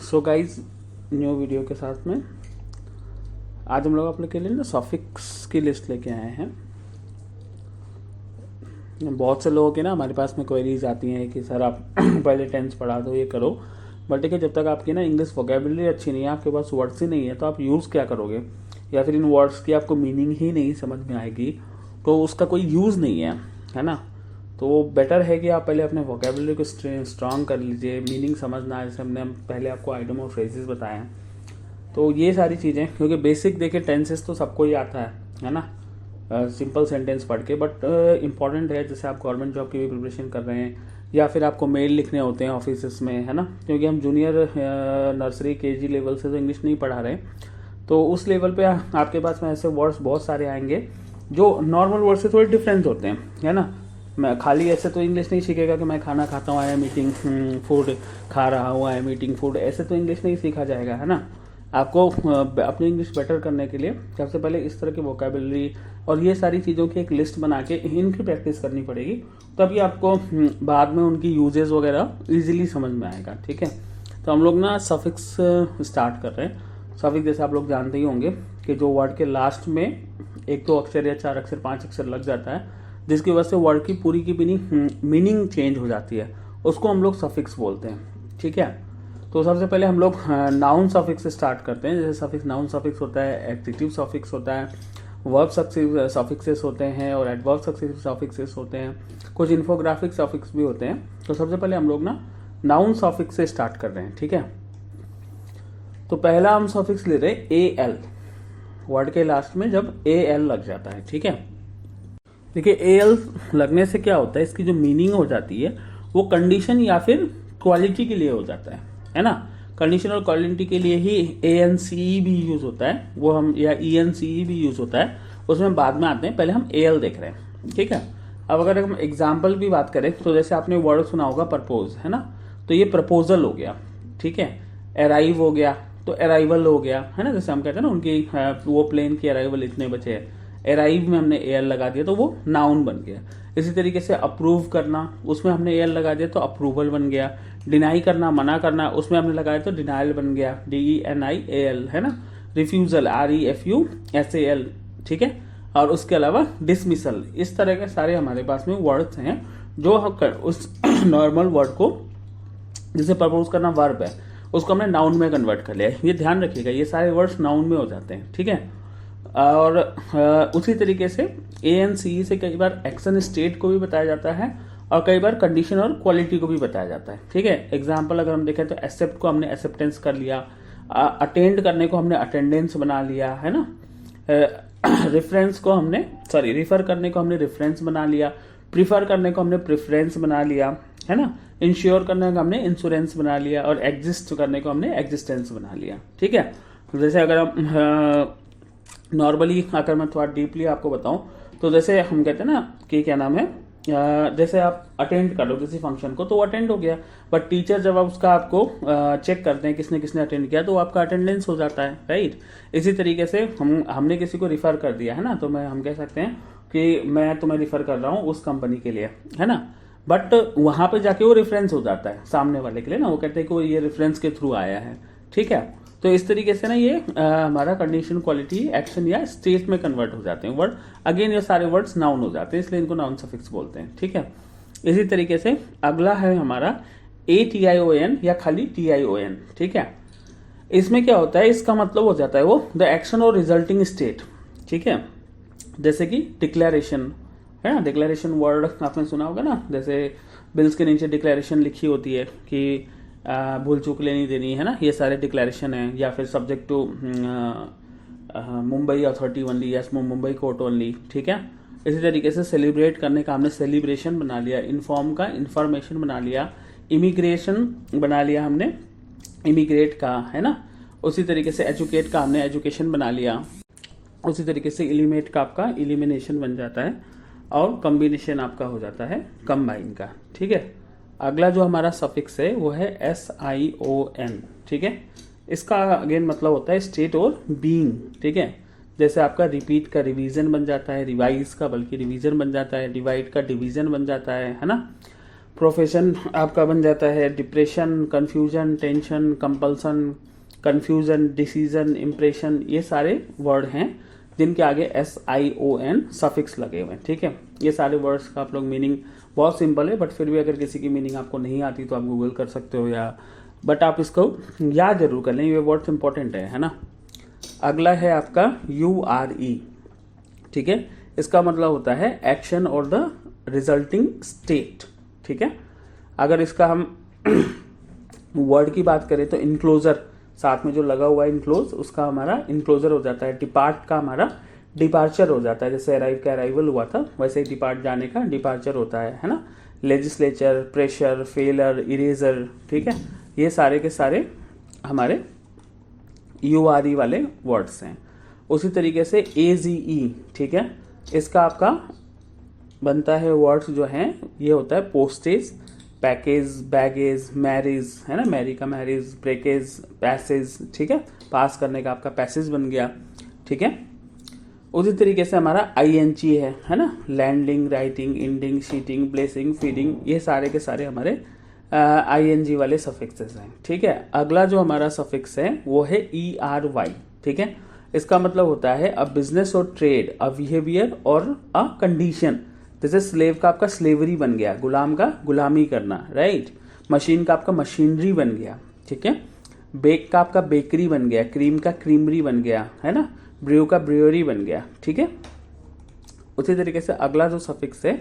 So guys, new video के साथ में आज हम लोग आप लोग के लिए ना सॉफिक्स की लिस्ट लेके आए हैं। बहुत से लोगों के ना हमारे पास में क्वेरीज आती हैं कि सर आप पहले टेंस पढ़ा दो, ये करो, बट देखिए जब तक आपकी ना इंग्लिश वोकेबुलरी अच्छी नहीं है, आपके पास वर्ड्स ही नहीं है, तो आप यूज़ क्या करोगे, या फिर इन वर्ड्स की आपको मीनिंग ही नहीं समझ में आएगी तो उसका कोई यूज़ नहीं है ना। तो बेटर है कि आप पहले अपने वोकेबुलरी को स्ट्रांग कर लीजिए, मीनिंग समझना, जैसे हमने पहले आपको आइडियम और फ्रेजेस बताए हैं। तो ये सारी चीज़ें, क्योंकि बेसिक देखिए टेंसेस तो सबको ही आता है ना, सिंपल सेंटेंस पढ़ के, बट इम्पॉर्टेंट है जैसे आप गवर्नमेंट जॉब की भी प्रिपरेशन कर रहे हैं या फिर आपको मेल लिखने होते हैं ऑफिस में, है ना, क्योंकि हम जूनियर नर्सरी केजी लेवल से तो इंग्लिश नहीं पढ़ा रहे, तो उस लेवल पे आपके पास में ऐसे वर्ड्स बहुत सारे आएंगे जो नॉर्मल वर्ड से थोड़े डिफरेंट होते हैं, है ना। मैं खाली ऐसे तो इंग्लिश नहीं सीखेगा कि मैं खाना खाता हूँ, आई एम ईटिंग फूड, खा रहा हूँ, आई एम ईटिंग फूड, ऐसे तो इंग्लिश नहीं सीखा जाएगा, है ना। आपको अपनी इंग्लिश बेटर करने के लिए सबसे पहले इस तरह की वोकेबुलरी और ये सारी चीज़ों की एक लिस्ट बना के इनकी प्रैक्टिस करनी पड़ेगी, तभी आपको बाद में उनकी यूजेस वगैरह इजीली समझ में आएगा। ठीक है, तो हम लोग ना सफिक्स स्टार्ट कर रहे हैं। सफिक्स जैसे आप लोग जानते ही होंगे कि जो वर्ड के लास्ट में एक दो अक्षर या चार अक्षर पांच अक्षर लग जाता है, जिसकी वजह से वर्ड की पूरी की मीनिंग चेंज हो जाती है, उसको हम लोग सफिक्स बोलते हैं। ठीक है, तो सबसे पहले हम लोग नाउन सफिक्स से स्टार्ट करते हैं। जैसे सफिक्स, नाउन सफिक्स होता है, एडजेक्टिव सफिक्स होता है, वर्ब सफिक्सेस होते हैं और एडवर्ब सफिक्सेस होते हैं, कुछ इन्फोग्राफिक सफिक्स भी होते हैं। तो सबसे पहले हम लोग ना नाउन सफिक्स से स्टार्ट कर रहे हैं। ठीक है, तो पहला हम सफिक्स ले रहे हैं ए एल, वर्ड के लास्ट में जब ए एल लग जाता है। ठीक है, देखिए ए एल लगने से क्या होता है, इसकी जो मीनिंग हो जाती है वो कंडीशन या फिर क्वालिटी के लिए हो जाता है ना। कंडीशन और क्वालिटी के लिए ही ए एन सी भी यूज होता है, वो हम, या ई एन सी भी यूज होता है, उसमें बाद में आते हैं, पहले हम ए एल देख रहे हैं। ठीक है, अब अगर हम एग्जाम्पल भी बात करें तो जैसे आपने वर्ड सुना होगा प्रपोज, है ना, तो ये प्रपोजल हो गया। ठीक है, अराइव हो गया तो अराइवल हो गया, है ना, जैसे हम कहते हैं ना उनकी वो प्लेन की अराइवल इतने बचे हैं, अराइव में हमने ए एल लगा दिया तो वो नाउन बन गया। इसी तरीके से अप्रूव करना, उसमें हमने ए एल लगा दिया तो अप्रूवल बन गया। डिनाई करना, मना करना, उसमें हमने लगाया तो डिनाइल बन गया, DENIAL, है ना। रिफ्यूजल, REFUSAL, ठीक है, और उसके अलावा डिसमिसल, इस तरह के सारे हमारे पास में वर्ड्स हैं जो उस नॉर्मल वर्ड को, जिसे प्रपोज करना वर्ब है, उसको हमने नाउन में कन्वर्ट कर लिया। ये ध्यान रखिएगा, ये सारे वर्ड्स नाउन में हो जाते हैं। ठीक है, और उसी तरीके से ANCE से कई बार एक्शन स्टेट को भी बताया जाता है और कई बार कंडीशन और क्वालिटी को भी बताया जाता है। ठीक है, एग्जाम्पल अगर हम देखें तो एक्सेप्ट को हमने एक्सेप्टेंस कर लिया, अटेंड करने को हमने अटेंडेंस बना लिया, है ना। रेफरेंस को हमने, सॉरी, रिफर करने को हमने रेफरेंस बना लिया, प्रीफर करने को हमने प्रेफरेंस बना लिया, है ना। इंश्योर करने को हमने इंश्योरेंस बना लिया और एग्जिस्ट करने को हमने एग्जिस्टेंस बना लिया। ठीक है, जैसे अगर हम नॉर्मली अगर मैं थोड़ा डीपली आपको बताऊं तो जैसे हम कहते हैं ना कि क्या नाम है, जैसे आप अटेंड कर लो किसी फंक्शन को तो वो अटेंड हो गया, बट टीचर जब आप उसका आपको चेक करते हैं किसने किसने अटेंड किया तो वो आपका अटेंडेंस हो जाता है, राइट। इसी तरीके से हमने किसी को रिफर कर दिया, है ना, तो हम कह सकते हैं कि मैं तुम्हें रिफर कर रहा हूँ उस कंपनी के लिए, है ना, बट वहां पे जाके वो रेफरेंस हो जाता है सामने वाले के लिए ना, वो कहते हैं कि वो ये रेफरेंस के थ्रू आया है। ठीक है, तो इस तरीके से ना ये हमारा कंडीशन, क्वालिटी, एक्शन या स्टेट में कन्वर्ट हो जाते हैं वर्ड। अगेन ये सारे वर्ड्स नाउन हो जाते हैं, इसलिए इनको नाउन सफिक्स बोलते हैं। ठीक है, इसी तरीके से अगला है हमारा ATION या खाली TION। ठीक है, इसमें क्या होता है, इसका मतलब हो जाता है वो द एक्शन और रिजल्टिंग स्टेट। ठीक है, जैसे कि डिक्लेरेशन, है ना, डिक्लेरेशन वर्ड आपने सुना होगा ना, जैसे बिल्स के नीचे डिक्लेरेशन लिखी होती है कि भूल चूक लेनी देनी, है ना, ये सारे डिक्लेरेशन हैं। या फिर subject to Mumbai authority only, yes Mumbai court only. ठीक है, इसी तरीके से सेलिब्रेट करने का हमने सेलिब्रेशन बना लिया, इन्फॉर्म का इन्फॉर्मेशन बना लिया, इमिग्रेशन बना लिया हमने इमिग्रेट का, है ना। उसी तरीके से एजुकेट का हमने एजुकेशन बना लिया, उसी तरीके से एलिमेट का आपका एलिमिनेशन बन जाता है और कॉम्बिनेशन आपका हो जाता है कंबाइन का। ठीक है, अगला जो हमारा सफिक्स है वो है SION। ठीक है, इसका अगेन मतलब होता है स्टेट और बीइंग। ठीक है, जैसे आपका रिपीट का रिवीजन बन जाता है, रिवाइज का बल्कि रिवीजन बन जाता है, डिवाइड का डिवीजन बन जाता है ना। प्रोफेशन आपका बन जाता है depression, confusion, tension, compulsion, confusion, decision, impression. ये सारे वर्ड हैं जिनके आगे SION सफिक्स लगे हुए हैं। ठीक है, ये सारे वर्ड्स का आप लोग मीनिंग बहुत सिंपल है, बट फिर भी अगर किसी की मीनिंग आपको नहीं आती तो आप गूगल कर सकते हो, या बट आप इसको याद जरूर कर लें, ये वर्ड्स इंपॉर्टेंट है ना। अगला है आपका URE। ठीक है, इसका मतलब होता है एक्शन और द रिजल्टिंग स्टेट। ठीक है, अगर इसका हम वर्ड की बात करें तो इनक्लोजर, साथ में जो लगा हुआ है इनक्लोज, उसका हमारा इनक्लोजर हो जाता है। डिपार्ट का हमारा डिपार्चर हो जाता है, जैसे अराइव का अराइवल हुआ था वैसे ही डिपार्ट जाने का डिपार्चर होता है ना। Legislature, pressure, failure, eraser. ठीक है, ये सारे के सारे हमारे URE वाले वर्ड्स हैं। उसी तरीके से AGE। ठीक है, इसका आपका बनता है वर्ड्स जो हैं, ये होता है पोस्टेज, पैकेज, बैगेज, मैरिज, है ना, मैरी का मैरिज, ब्रेकेज, पैसेज। ठीक है, पास करने का आपका पैसेज बन गया। ठीक है, उसी तरीके से हमारा ING है ना, landing, writing, ending, sheeting, blessing, feeding, ये सारे के सारे हमारे ING वाले सफिक्सेस हैं। ठीक है, अगला जो हमारा सफिक्स है वो है ERY। ठीक है, इसका मतलब होता है अ बिजनेस और ट्रेड, अ बिहेवियर और अ कंडीशन। जैसे स्लेव का आपका स्लेवरी बन गया, गुलाम का गुलामी करना, राइट। मशीन का आपका मशीनरी बन गया। ठीक है, बेक का आपका बेकरी बन गया, क्रीम का क्रीमरी बन गया, है ना, ब्रू का ब्रूअरी बन गया। ठीक है, उसी तरीके से अगला जो सफिक्स है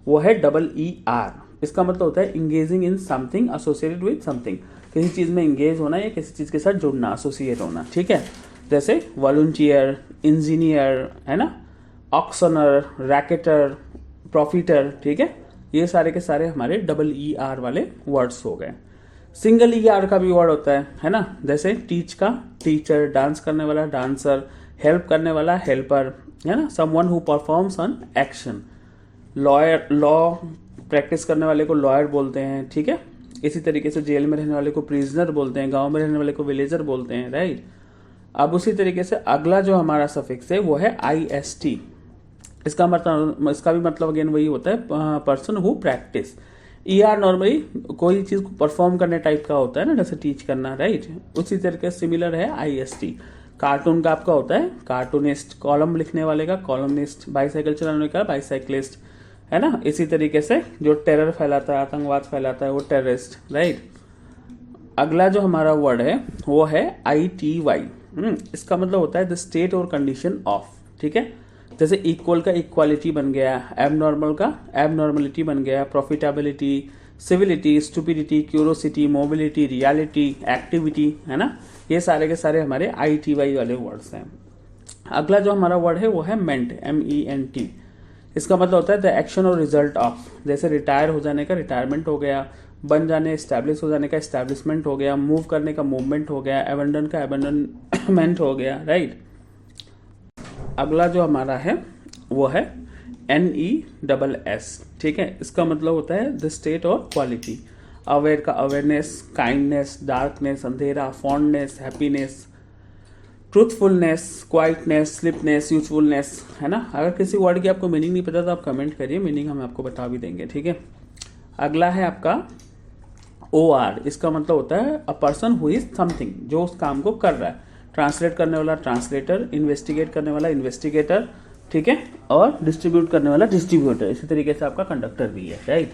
वो है EER। इसका मतलब होता है engaging in something associated with something, किसी चीज में इंगेज होना या किसी चीज के साथ जुड़ना, एसोसिएट होना। ठीक है, जैसे वॉलंटियर, इंजीनियर, है ना, ऑक्शनर, रैकेटर, प्रॉफिटर। ठीक है, ये सारे के सारे हमारे EER वाले वर्ड्स हो गए। सिंगल ER का भी वर्ड होता है ना, जैसे टीच का टीचर, डांस करने वाला डांसर, हेल्प करने वाला हेल्पर, है ना, someone who performs on action. Lawyer, law practice करने वाले को लॉयर बोलते हैं। ठीक है, इसी तरीके से जेल में रहने वाले को प्रिजनर बोलते हैं, गांव में रहने वाले को विलेजर बोलते हैं, राइट। अब उसी तरीके से अगला जो हमारा सफिक्स है वो है IST। इसका भी मतलब अगेन वही होता है, person who practice. ER normally कोई चीज को परफॉर्म करने टाइप का होता है ना, जैसे टीच करना, राइट। उसी तरीके से सिमिलर है IST। कार्टून का आपका होता है कार्टूनिस्ट, कॉलम लिखने वाले का कॉलमनिस्ट, बाईसाइकिल चलाने का बाईसाइकिलिस्ट, है ना। इसी तरीके से जो टेरर फैलाता है, आतंकवाद फैलाता है, वो टेररिस्ट, राइट। अगला जो हमारा वर्ड है वो है ITY। इसका मतलब होता है द स्टेट और कंडीशन ऑफ। ठीक है, जैसे इक्वल का इक्वालिटी बन गया, एबनॉर्मल का एबनॉर्मलिटी बन गया, profitability, civility, stupidity, curiosity, mobility, reality, activity, है ना। ये सारे के सारे हमारे ITY वाले वर्ड्स हैं। अगला जो हमारा वर्ड है वो है मेंट, MENT। इसका मतलब होता है द एक्शन और रिजल्ट ऑफ। जैसे रिटायर हो जाने का रिटायरमेंट हो गया, बन जाने एस्टैब्लिश हो जाने का एस्टैब्लिशमेंट हो गया, मूव करने का मूवमेंट हो गया, एबंडन का एबंडनमेंट हो गया, राइट। अगला जो हमारा है वो है NESS। ठीक है, इसका मतलब होता है द स्टेट और क्वालिटी। अवेयर का अवेयरनेस, काइंडनेस, डार्कनेस, अंधेरा, fondness, happiness, truthfulness, quietness, slipness, usefulness, है ना। अगर किसी वर्ड की आपको मीनिंग नहीं पता तो आप कमेंट करिए, मीनिंग हम आपको बता भी देंगे। ठीक है, अगला है आपका OR। इसका मतलब होता है a person who is something, जो उस काम को कर रहा है। ट्रांसलेट करने वाला ट्रांसलेटर, इन्वेस्टिगेट करने वाला इन्वेस्टिगेटर, ठीक है, और डिस्ट्रीब्यूट करने वाला डिस्ट्रीब्यूटर। इसी तरीके से आपका कंडक्टर भी है, राइट।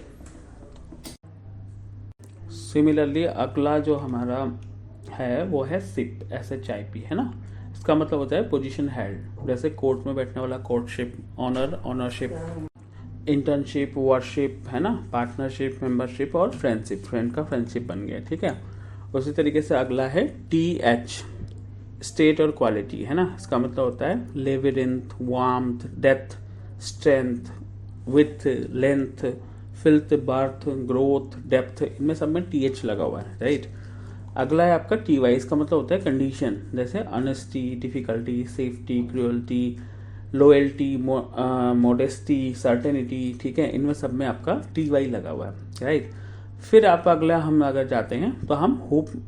सिमिलरली अगला जो हमारा है वो है SIP, SHIP, है ना। इसका मतलब होता है पोजीशन हेल्ड, जैसे कोर्ट में बैठने वाला courtship, owner, ownership, internship, worship, है ना, पार्टनरशिप, मेंबरशिप और फ्रेंडशिप, फ्रेंड का फ्रेंडशिप बन गया। ठीक है, उसी तरीके से अगला है TH, स्टेट और क्वालिटी, है ना। इसका मतलब होता है labyrinth, warmth, depth, strength, width, length, filth, birth, growth, depth, इनमें सब में TH लगा हुआ है, राइट। अगला है आपका TY। इसका मतलब होता है कंडीशन, जैसे honesty, difficulty, safety, cruelty, loyalty, modesty, certainty. ठीक है, इनमें सब में आपका TY लगा हुआ है, राइट। फिर आप अगला हम अगर जाते हैं तो हम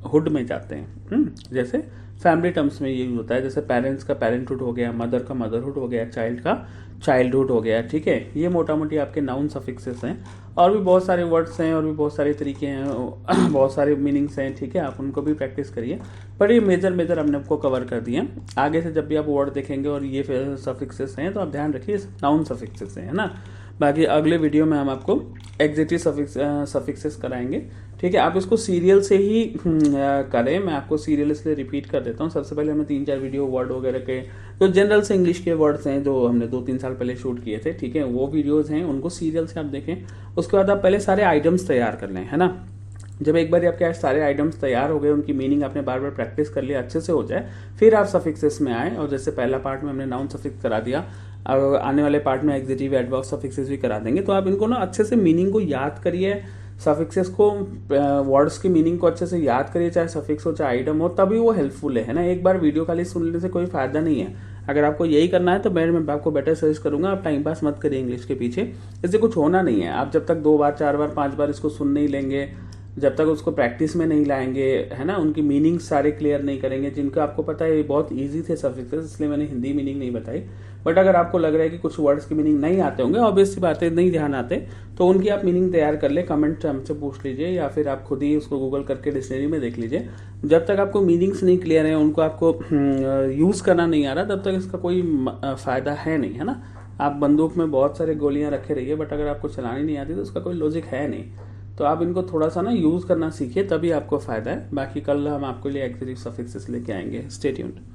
हुड में जाते हैं। जैसे फैमिली टर्म्स में ये यूज होता है, जैसे पेरेंट्स का पेरेंटहुड हो गया, मदर का मदरहुड हो गया, चाइल्ड का चाइल्डहुड हो गया। ठीक है, ये मोटा मोटी आपके नाउन सफिक्सेस हैं। और भी बहुत सारे वर्ड्स हैं और भी बहुत सारे तरीके हैं, बहुत सारे मीनिंग्स हैं। ठीक है, आप उनको भी प्रैक्टिस करिए, पर ये मेजर हमने आपको कवर कर दिए। आगे से जब भी आप वर्ड देखेंगे और ये सफिक्सेस हैं तो आप ध्यान रखिए नाउन सफिक्सेस हैं, है ना। बाकी अगले वीडियो में हम आपको एग्जेक्टिव सफिक्सेस कराएंगे। ठीक है, आप इसको सीरियल से ही करें। मैं आपको सीरियल इसलिए रिपीट कर देता हूँ। सबसे पहले हमने 3-4 वीडियो वर्ड वगैरह के जो जनरल से इंग्लिश के वर्ड्स हैं जो हमने 2-3 साल पहले शूट किए थे, ठीक है, वो वीडियोस हैं, उनको सीरियल से आप देखें। उसके बाद आप पहले सारे आइटम्स तैयार कर लें, है ना। जब एक बार आपके सारे आइटम्स तैयार हो गए, उनकी मीनिंग आपने बार बार प्रैक्टिस कर लिया, अच्छे से हो जाए, फिर आप सफिक्सेस में आए। और जैसे पहला पार्ट में हमने नाउन सफिक्स करा दिया, और आने वाले पार्ट में एग्जेक्टिव एडवर्ब सफिक्सेस भी करा देंगे। तो आप इनको ना अच्छे से मीनिंग को याद करिए, सफिक्सेस को, वर्ड्स की मीनिंग को अच्छे से याद करिए, चाहे सफिक्स हो चाहे आइटम हो, तभी वो हेल्पफुल है ना। एक बार वीडियो खाली सुनने से कोई फायदा नहीं है। अगर आपको यही करना है तो मैं आपको बेटर सजेस्ट करूंगा, आप टाइम पास मत करिए इंग्लिश के पीछे, इससे कुछ होना नहीं है। आप जब तक 2 बार 4 बार 5 बार इसको सुन नहीं लेंगे, जब तक उसको प्रैक्टिस में नहीं लाएंगे, है ना, उनकी मीनिंग सारे क्लियर नहीं करेंगे, जिनका आपको पता है ये बहुत इजी थे सफिक्सेस, इसलिए मैंने हिंदी मीनिंग नहीं बताई। बट अगर आपको लग रहा है कि कुछ वर्ड्स की मीनिंग नहीं आते होंगे, ऑब्वियस सी बातें नहीं ध्यान आते, तो उनकी आप मीनिंग तैयार कर ले, कमेंट हमसे पूछ लीजिए, या फिर आप खुद ही उसको गूगल करके डिक्शनरी में देख लीजिए। जब तक आपको मीनिंग्स नहीं क्लियर है, उनको आपको यूज़ करना नहीं आ रहा, तब तक इसका कोई फ़ायदा है नहीं, है ना। आप बंदूक में बहुत सारे गोलियां रखे रहिए, बट अगर आपको चलानी नहीं आती तो उसका कोई लॉजिक है नहीं। तो आप इनको थोड़ा सा ना यूज़ करना सीखिए, तभी आपको फ़ायदा है। बाकी कल हम आपके लिए एग्जेक्टिव सफिक्सेस लेके आएंगे। Stay tuned.